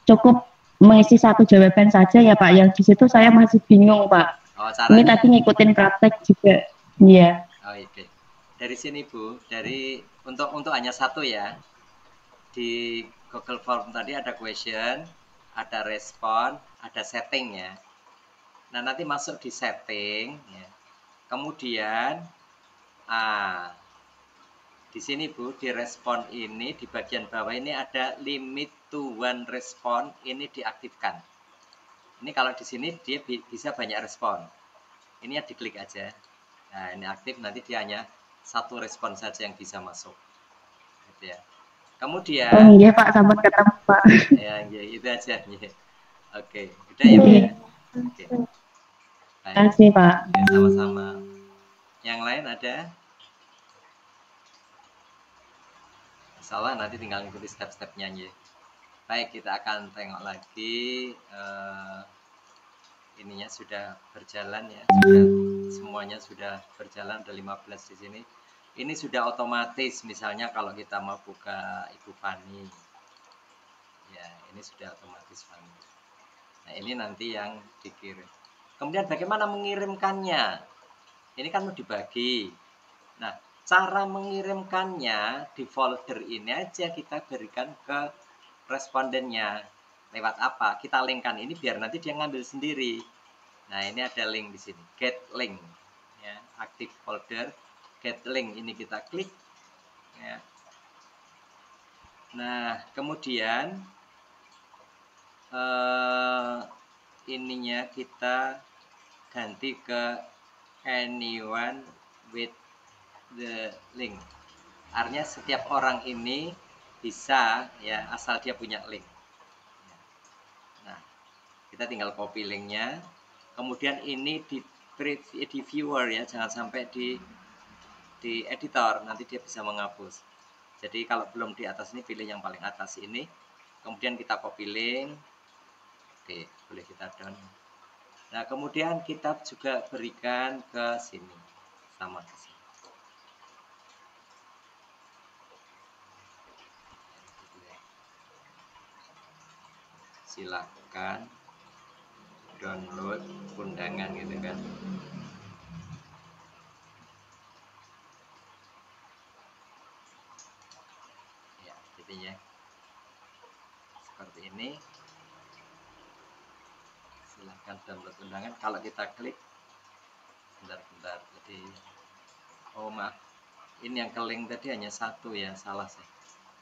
cukup mengisi satu jawaban saja ya Pak. Yang di situ saya masih bingung Pak. Oh, Ini caranya. tadi ngikutin praktek juga. Iya. Oh, oke. Dari sini Bu, untuk hanya satu ya. Di Google Form tadi ada question, ada respon, ada setting ya. Nah, nanti masuk di setting ya. Kemudian di sini Bu, di respon ini di bagian bawah ini ada limit to one respon, ini diaktifkan. Ini kalau di sini dia bisa banyak respon. Ini ya diklik aja. Nah, ini aktif, nanti dia hanya satu respon saja yang bisa masuk. Gitu ya. Kemudian Iya Pak, sampai ketemu Pak. ya, itu aja. Ya. Oke, udah ya Bu ya. Oke. Terima Baik. kasih Pak. Ya, sama-sama. Yang lain ada? Insya Allah nanti tinggal ikuti step-stepnya ya. Baik, kita akan tengok lagi. Ininya sudah berjalan ya, semuanya sudah berjalan, ada 15 di sini. Ini sudah otomatis, misalnya kalau kita mau buka Ibu Fani ya, ini sudah otomatis Fani. Nah, ini nanti yang dikirim. Kemudian bagaimana mengirimkannya? Ini kan mau dibagi. Nah, cara mengirimkannya di folder ini aja kita berikan ke respondennya. Lewat apa? Kita linkkan ini biar nanti dia ngambil sendiri. Nah, ini ada link di sini, get link. Ya, aktif folder, get link ini kita klik. Ya. Nah, kemudian ininya kita ganti ke anyone with the link. Artinya setiap orang ini bisa ya asal dia punya link. Nah, kita tinggal copy linknya. Kemudian ini di viewer ya, jangan sampai di editor, nanti dia bisa menghapus. Jadi kalau belum di atas ini pilih yang paling atas ini. Kemudian kita copy link. Oke, boleh kita down. Nah, kemudian kita juga berikan ke sini. Sama ke sini. Silakan download undangan gitu kan. Ya, gitu ya. Seperti ini. Silahkan download undangan. Kalau kita klik, bentar. Jadi, oh maaf, ini yang ke link tadi hanya satu ya, salah saya.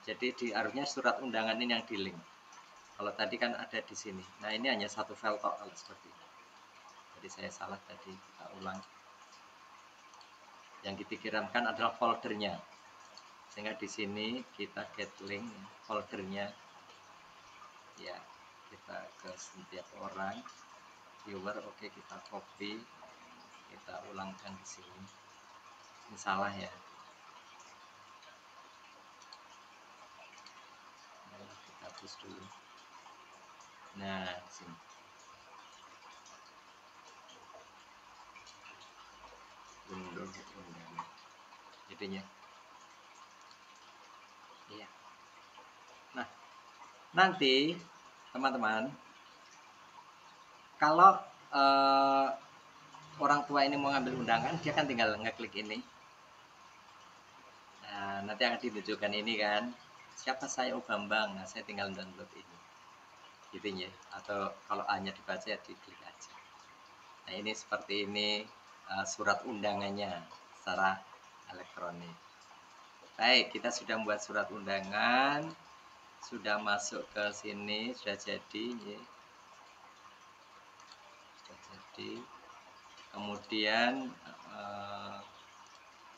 Jadi harusnya surat undangan ini yang di link. Kalau tadi kan ada di sini. Nah, ini hanya satu file tok kalau seperti ini. Jadi saya salah tadi, kita ulang. Yang dikirimkan adalah foldernya. Sehingga di sini kita get link foldernya. Ya, kita ke setiap orang viewer, oke, kita copy, kita ulangkan di sini. Ini salah ya. Nah, kita hapus dulu. Nah, sini. Unduh undangan. Jadinya. Iya. Nah, nanti teman-teman, kalau orang tua ini mau ngambil undangan, dia kan tinggal ngeklik ini. Nah, nanti akan ditunjukkan ini kan, siapa saya, oh Bambang. Nah, saya tinggal download ini. Gitu ya. Atau kalau hanya dibaca ya diklik aja. Nah, ini seperti ini surat undangannya secara elektronik. Baik, kita sudah membuat surat undangan, sudah masuk ke sini, sudah jadi ya. Sudah jadi. Kemudian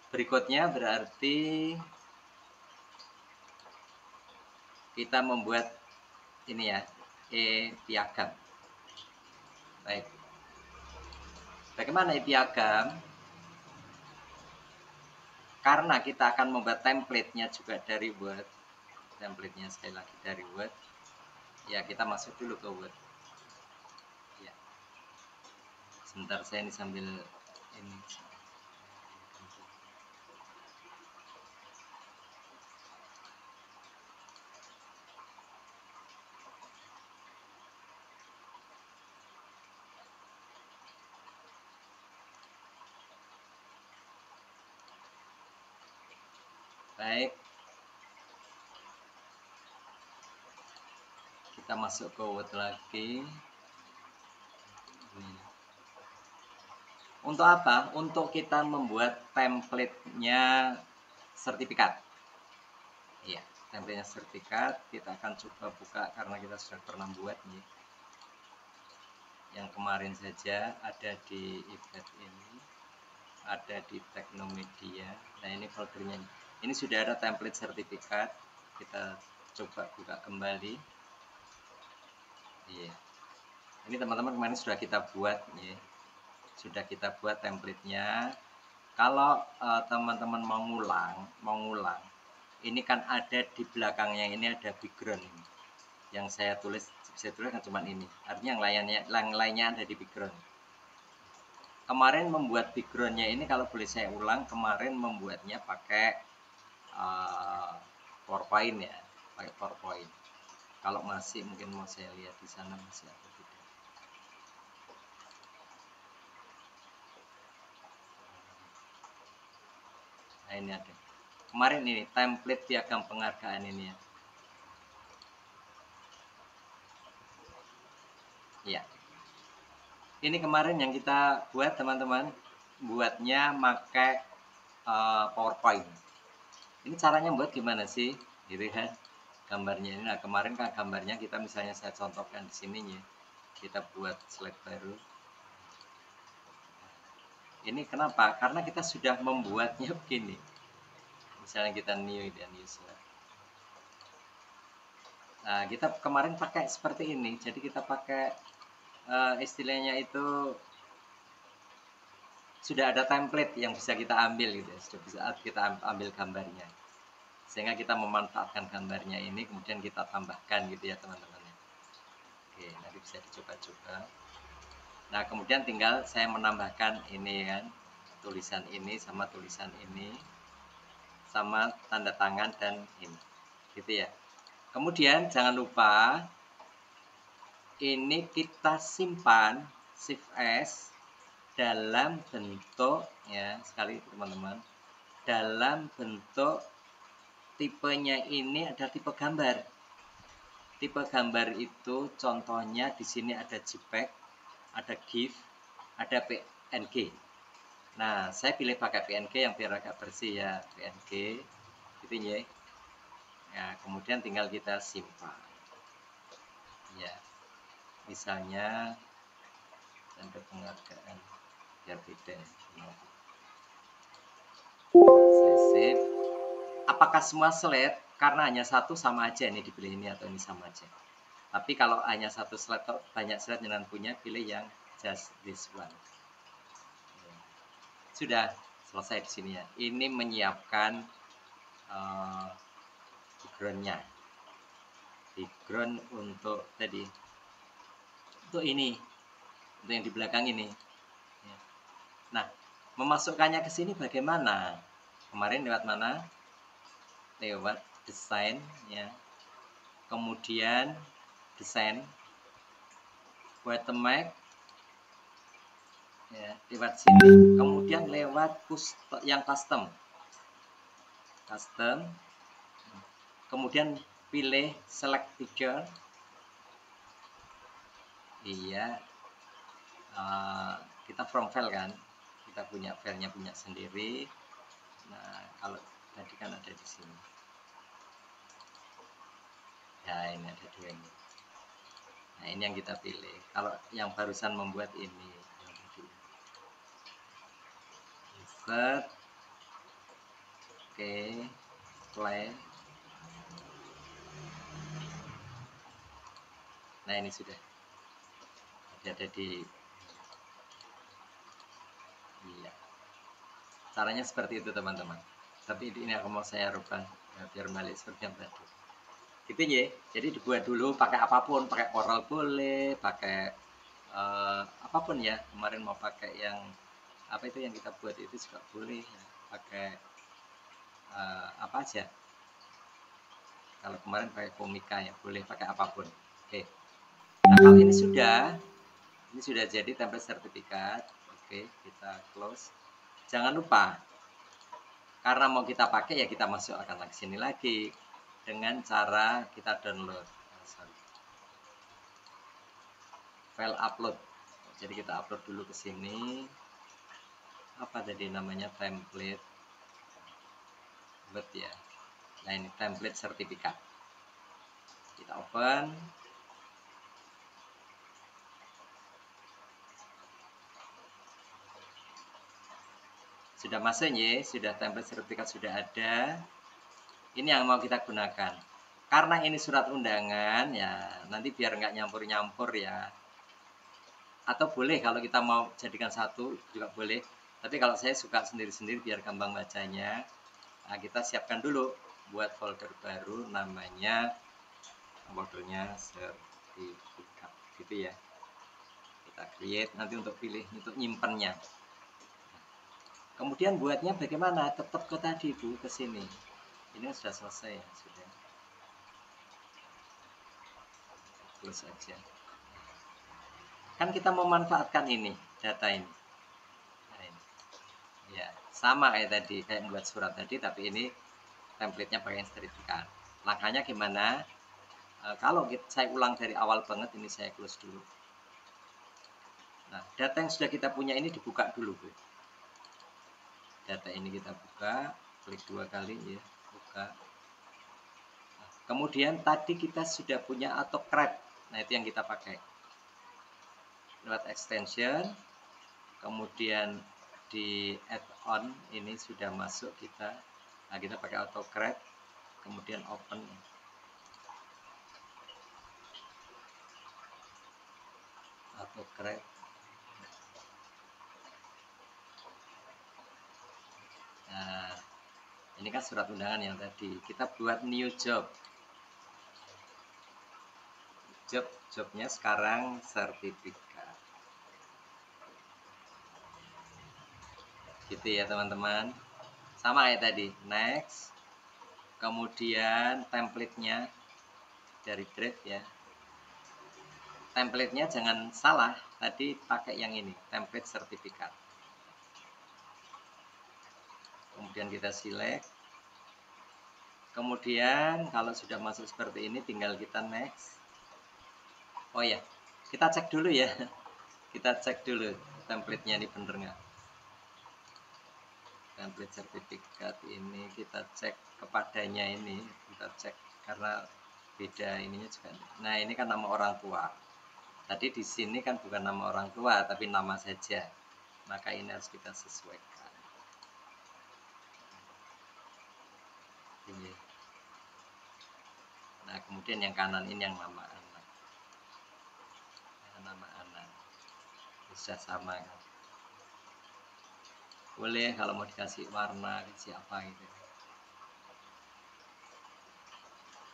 berikutnya berarti kita membuat ini ya, e-piagam. Baik. Bagaimana e-piagam? Karena kita akan membuat template-nya juga dari Word. Template-nya sekali lagi dari Word. Ya, kita masuk dulu ke Word. Ya. Sebentar, saya ini sambil ini. Baik. Kita masuk ke Word lagi. Untuk apa? Untuk kita membuat template-nya sertifikat. Iya, template-nya sertifikat. Kita akan coba buka karena kita sudah pernah buat nih. Yang kemarin saja ada di event ini, ada di Teknomedia. Nah, ini foldernya. Ini sudah ada template sertifikat. Kita coba buka kembali. Iya. Ini teman-teman kemarin sudah kita buat ya. Sudah kita buat template-nya. Kalau teman-teman mau ngulang, ini kan ada di belakangnya ini ada background ini. Yang saya tulis kan cuma ini. Artinya yang lainnya ada di background. Kemarin membuat backgroundnya ini kalau boleh saya ulang, kemarin membuatnya pakai PowerPoint ya, pakai PowerPoint. Kalau masih mungkin mau saya lihat di sana masih ada tidak. Nah ini ada. Kemarin ini template piagam penghargaan ini ya. Iya. Ini kemarin yang kita buat teman-teman, buatnya pakai PowerPoint. Ini caranya buat gimana sih? Gitu kan? Gambarnya ini. Nah kemarin kan gambarnya kita misalnya saya contohkan di sini ya. Kita buat slide baru. Ini kenapa? Karena kita sudah membuatnya begini. Misalnya kita new dan user. Nah, kita kemarin pakai seperti ini. Jadi kita pakai istilahnya itu sudah ada template yang bisa kita ambil gitu ya. Sudah bisa kita ambil gambarnya. Sehingga kita memanfaatkan gambarnya ini kemudian kita tambahkan gitu ya teman-teman. Oke, nanti bisa dicoba-coba. Nah, kemudian tinggal saya menambahkan ini kan, tulisan ini sama tulisan ini sama tanda tangan dan ini. Gitu ya. Kemudian jangan lupa ini kita simpan shift S dalam bentuk ya, sekali teman-teman, dalam bentuk tipenya ini ada tipe gambar. Tipe gambar itu contohnya di sini ada JPEG, ada GIF, ada PNG. Nah, saya pilih pakai PNG yang biar agak bersih ya, PNG. Gitu ya. Ya, kemudian tinggal kita simpan. Ya. Misalnya tanda penghargaan biar beda. Saya save. Apakah semua slide? Karena hanya satu sama aja ini dipilih ini atau ini sama aja. Tapi kalau hanya satu slide atau banyak slide yang punya, pilih yang just this one. Sudah selesai di sini ya. Ini menyiapkan background-nya. Background untuk tadi. Untuk ini. Untuk yang di belakang ini. Nah, memasukkannya ke sini bagaimana? Kemarin lewat mana? Lewat desain ya. Kemudian desain watermark ya, lewat sini. Kemudian lewat yang custom. Kemudian pilih select picture. Iya. Kita from file kan. Kita punya filenya punya sendiri. Nah, kalau tadi kan ada di sini. Ya, ini ada dua ini. Nah, ini yang kita pilih. Kalau yang barusan membuat ini. Insert. Oke. Play. Nah, ini sudah. Ada di. Iya. Caranya seperti itu, teman-teman. Tapi ini aku mau saya rubah. Ya, biar balik seperti yang tadi. Gitu ya. Jadi dibuat dulu pakai apapun, pakai Corel boleh, pakai apapun ya. Kemarin mau pakai yang apa itu yang kita buat itu juga boleh ya. Pakai apa aja. Kalau kemarin pakai komika ya, boleh pakai apapun. Oke. Nah, kalau ini sudah jadi template sertifikat. Oke, kita close. Jangan lupa karena mau kita pakai ya kita masukkan lagi sini lagi dengan cara kita download file upload. Jadi kita upload dulu ke sini. Apa tadi namanya template? Ya. Nah ini template sertifikat. Kita open. Sudah masuk ya, sudah template sertifikat sudah ada. Ini yang mau kita gunakan. Karena ini surat undangan ya, nanti biar nggak nyampur-nyampur ya. Atau boleh kalau kita mau jadikan satu juga boleh. Tapi kalau saya suka sendiri-sendiri biar gampang bacanya. Nah, kita siapkan dulu buat folder baru namanya foldernya sertifikat gitu ya. Kita create nanti untuk pilih untuk nyimpennya. Kemudian buatnya bagaimana? Tetap ke tadi Bu, ke sini. Ini sudah selesai ya, sudah. Close aja. Kan kita memanfaatkan ini, data ini. Nah, ini. Ya, sama kayak tadi, kayak membuat surat tadi, tapi ini template-nya pakai sertifikat. Langkahnya gimana? Kalau saya ulang dari awal banget, ini saya close dulu. Nah, data yang sudah kita punya ini dibuka dulu, Bu. Data ini kita buka, klik 2 kali ya, buka. Nah, kemudian tadi kita sudah punya autocrat. Nah, itu yang kita pakai. Lewat extension, kemudian di add-on ini sudah masuk kita. Nah, kita pakai autocrat, kemudian open. Autocrat. Nah, ini kan surat undangan yang tadi. Kita buat new job. Jobnya sekarang sertifikat. Gitu ya teman-teman. Sama kayak tadi. Next. Kemudian template-nya dari Drive ya. Template-nya jangan salah. Tadi pakai yang ini. Template sertifikat. Kemudian kita select. Kemudian kalau sudah masuk seperti ini tinggal kita next. Oh ya, kita cek dulu ya. Kita cek dulu template-nya ini bener nggak. Template sertifikat ini kita cek kepadanya ini. Kita cek karena beda ininya juga. Nah, ini kan nama orang tua. Tadi di sini kan bukan nama orang tua, tapi nama saja. Maka ini harus kita sesuaikan. Ini. Nah, kemudian yang kanan ini yang nama anak. Nama anak bisa sama kan. Boleh kalau mau dikasih warna, kasih apa gitu.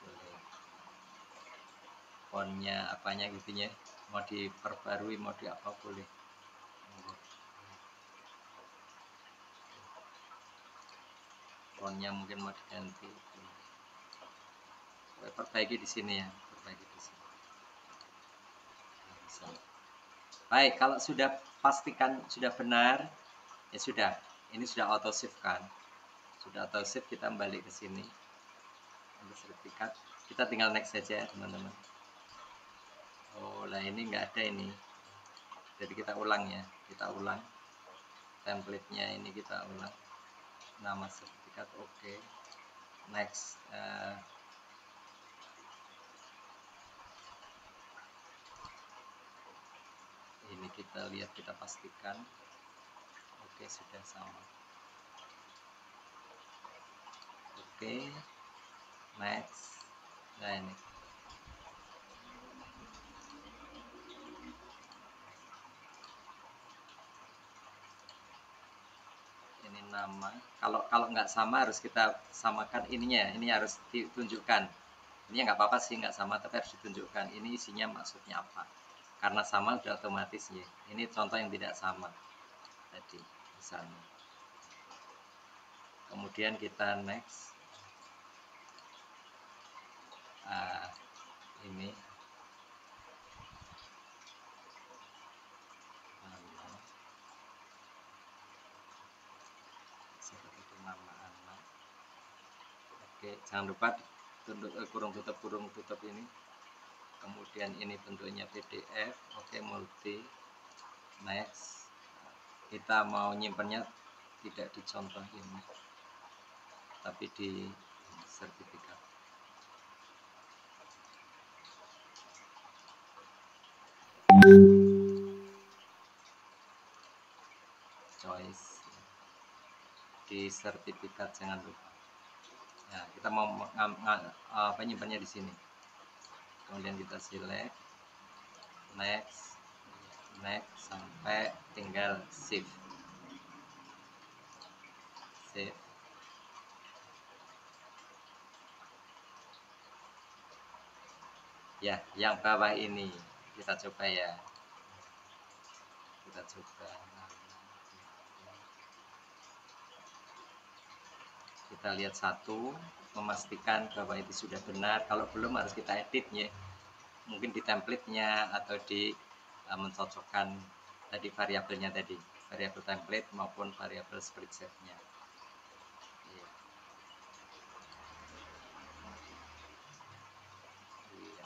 Boleh. Fontnya, apanya gitu ya. Mau diperbarui, mau di apa boleh. Fontnya mungkin mau diganti. Perbaiki di sini ya, perbaiki di sini. Bisa. Baik, kalau sudah pastikan sudah benar, ya sudah. Ini sudah auto save kan. Sudah auto save, kita balik ke sini. Ambil sertifikat. Kita tinggal next saja, teman-teman. Oh, lah ini nggak ada ini. Jadi kita ulang ya. Kita ulang. Template-nya ini kita ulang. Nama sertifikat oke. Next. Ini kita lihat, kita pastikan. Oke, sudah sama. Oke. Next. Nah, ini. Ini nama. Kalau nggak sama harus kita samakan ininya. Ini harus ditunjukkan. Ini nggak apa-apa sih nggak sama, tapi harus ditunjukkan. Ini isinya maksudnya apa. Karena sama sudah otomatis ya. Ini contoh yang tidak sama tadi misalnya. Kemudian kita next. Ini seperti itu nama anak. Oke, jangan lupa kurung tutup ini. Kemudian ini bentuknya PDF. Oke, multi. Next. Kita mau nyimpennya tidak di contoh ini, tapi di sertifikat. Choice di sertifikat, jangan lupa. Nah, kita mau nyimpannya di sini. Kemudian kita select, next sampai tinggal save. Ya, yang bawah ini kita coba ya. Kita coba. Kita lihat satu, memastikan bahwa itu sudah benar. Kalau belum harus kita edit ya. Mungkin di template-nya atau di mencocokkan tadi variabelnya tadi. variabel template maupun variabel spreadsheet-nya. Iya. Iya.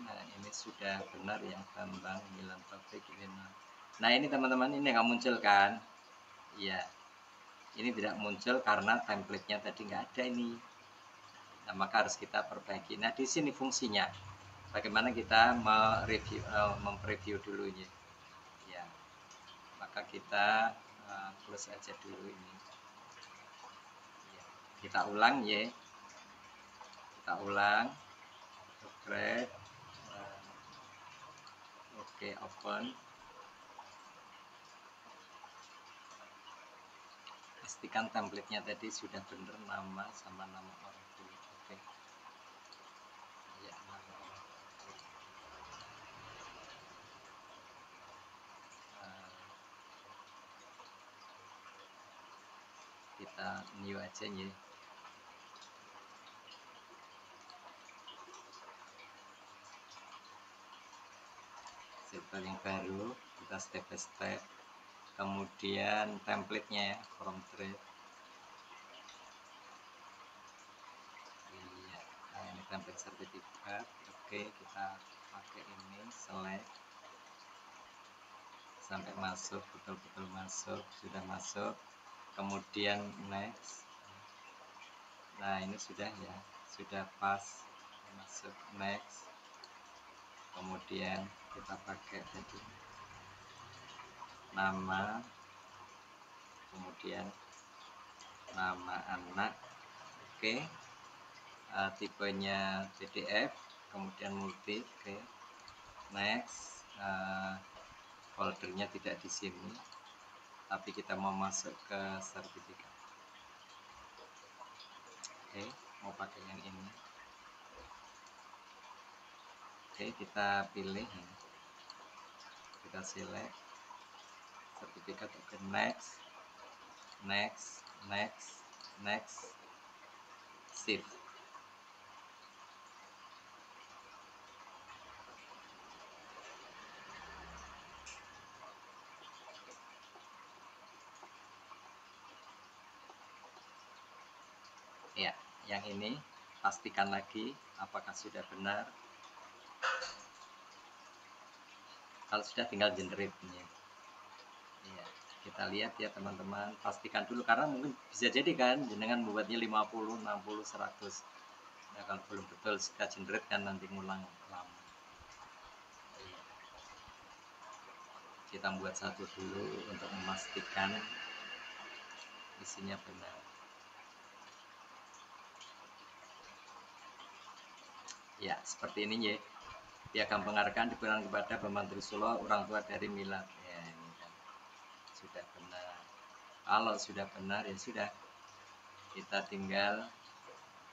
Nah, ini sudah benar ya, Bambang Milan Taufik ini. Nah, ini teman-teman, ini nggak muncul kan? Iya. Ini tidak muncul karena template-nya tadi nggak ada ini. Nah, maka harus kita perbaiki. Nah, di sini fungsinya bagaimana kita mempreview dulu ini. Ya. Maka kita close aja dulu ini. Ya. Kita ulang ya. Kita ulang. Create. Oke, open. Pastikan template-nya tadi sudah benar nama sama nama orang tua. Oke. Ya, nama orang tua. Kita new aja ya. Server yang baru, kita step by step. Kemudian template-nya ya, from trade. Iya, nah ini template sertifikat. Oke, kita pakai ini, select sampai masuk, betul-betul masuk, sudah masuk. Kemudian next. Nah, ini sudah ya, sudah pas masuk, next. Kemudian kita pakai tadi nama, kemudian nama anak. Oke. Tipenya PDF, kemudian multi. Oke. Next. Foldernya tidak di sini, tapi kita mau masuk ke sertifikat. Oke, mau pakai yang ini. Oke, kita pilih ya. Kita select sertifikat. Oke, next, next, next, next, save. Ya, yang ini pastikan lagi apakah sudah benar. Kalau sudah, tinggal generate-nya. Ya, kita lihat ya teman-teman, pastikan dulu karena mungkin bisa jadi kan jenengan membuatnya 50, 60, 100. Nah, kalau belum betul sudah generate kan nanti ngulang lama. Ya. Kita buat satu dulu untuk memastikan isinya benar. Ya, seperti ini ya. Piagam penghargaan diberikan kepada Bambang Trisula, orang tua dari Milan. Ya, ini kan sudah benar. Kalau sudah benar ya sudah. Kita tinggal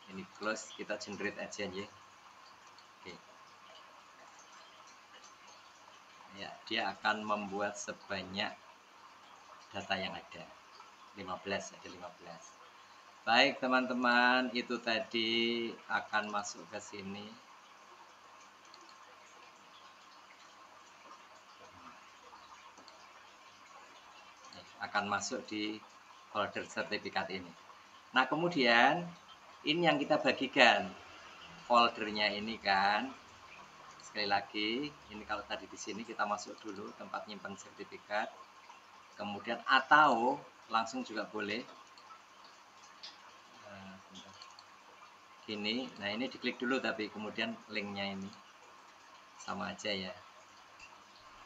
ini close, kita generate aja ya. Oke. Ya, dia akan membuat sebanyak data yang ada. 15, ada 15. Baik teman-teman, itu tadi akan masuk ke sini. Akan masuk di folder sertifikat ini. Nah, kemudian ini yang kita bagikan foldernya ini kan. Sekali lagi, ini kalau tadi di sini kita masuk dulu tempat nyimpan sertifikat. Kemudian atau langsung juga boleh. Gini, nah ini diklik dulu tapi kemudian linknya ini sama aja ya.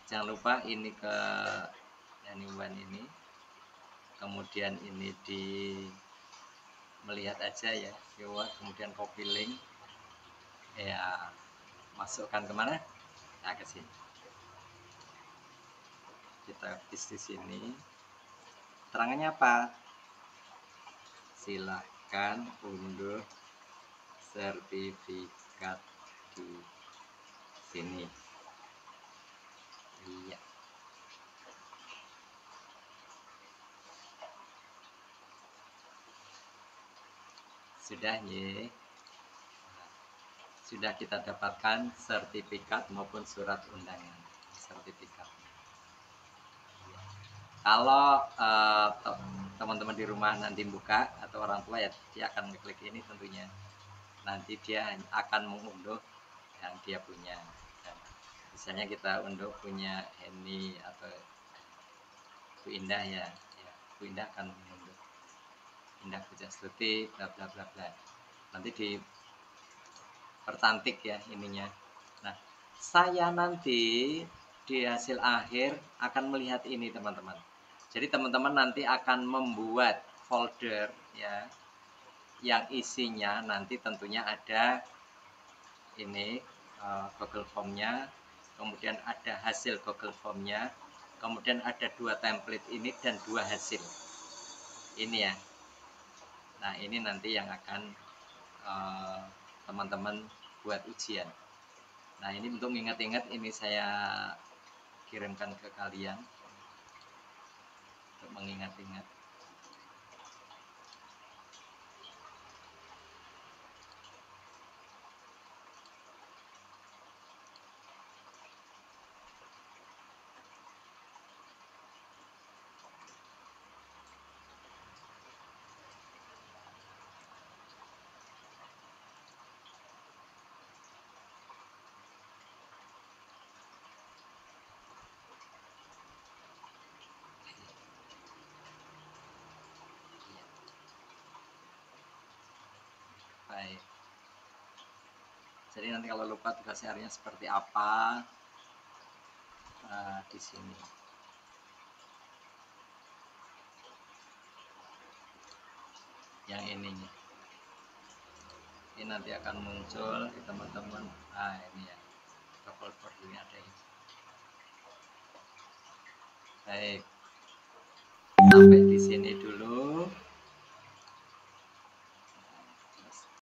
Jangan lupa ini ke anyone ini. Kemudian ini di melihat aja ya, keyword, kemudian copy link ya, masukkan kemana? Nah, ke sini kita paste di sini. Terangannya apa? Silahkan unduh sertifikat di sini. Iya. Sudah ya. Sudah kita dapatkan sertifikat maupun surat undangan. Sertifikat. Kalau teman-teman di rumah nanti buka atau orang tua ya dia akan ngeklik ini tentunya. Nanti dia akan mengunduh yang dia punya. Dan misalnya kita unduh punya Henny atau Bu Indah ya, Bu Indah akan mengunduh Indah Pujastuti bla bla bla bla. Nanti di percantik ya ininya. Nah, saya nanti di hasil akhir akan melihat ini teman-teman. Jadi teman-teman nanti akan membuat folder ya yang isinya nanti tentunya ada ini Google Form-nya, kemudian ada hasil Google Form-nya, kemudian ada 2 template ini dan 2 hasil. Ini ya. Nah, ini nanti yang akan teman-teman buat ujian. Nah, ini untuk mengingat-ingat ini saya kirimkan ke kalian untuk mengingat-ingat. Baik. Jadi nanti kalau lupa tugas harinya seperti apa di sini. Yang ininya. Ini nanti akan muncul di teman-teman. Ini ya. Folder ini ada ini. Baik. Sampai di sini dulu.